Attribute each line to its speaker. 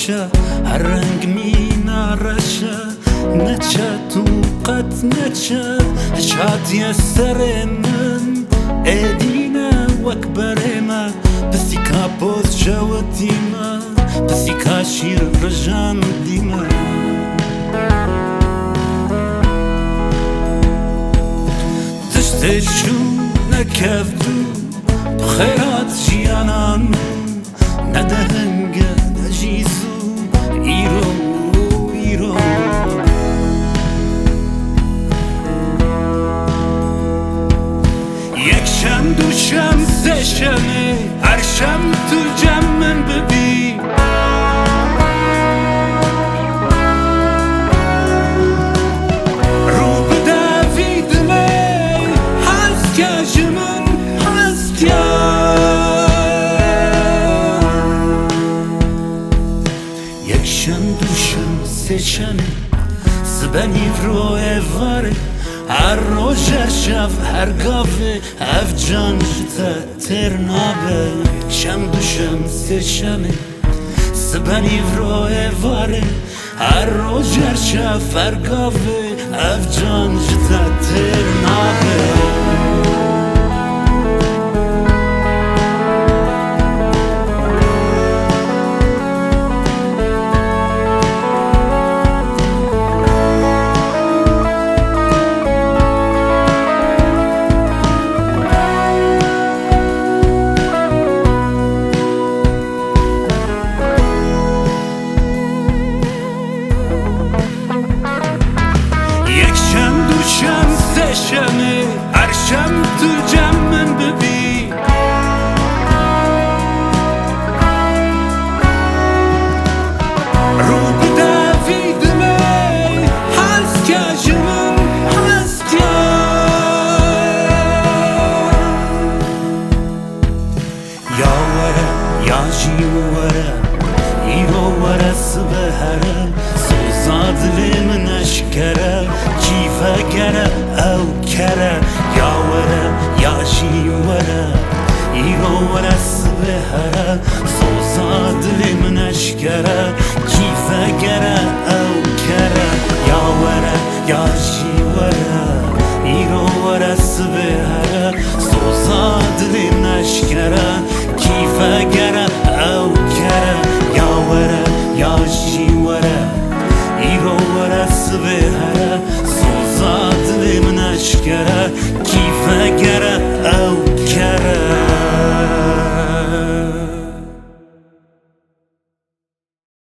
Speaker 1: نچه هر رنگ می نرشه نچه تو قد نچه شادی سر من ادینه وکبر ما بسی که باز جوتی ما بسی که شیر رجان دیما تشتشو نکفتو بخیرات جیانان ندهنگه نجیزو ایرو ایرو یک شم دو شم سه شمه هر شم تو جمع من ببین رو به دویدمه هست که جمن هست که یک شم دو شم سه شمه زبانی رو واره هر روز هر شب هر گاوه اف جان جتا تر نابه شم دو شم سه شمه سبنی وروه واره هر روز هر شب هر گاوه اف جان جتا تر نابه شم سه شمه هر شم تو جمع من ببین رو به دویدمه هست که جمن هست که یا وره یا جی وره ایرو وره سبهره سوزاد من اشکره فکره او کره یا وره یا شی وره ایرو وره سبهره سوزا دل من اشکره کی فکره او کره یا وره یا شی وره ایرو وره سبهره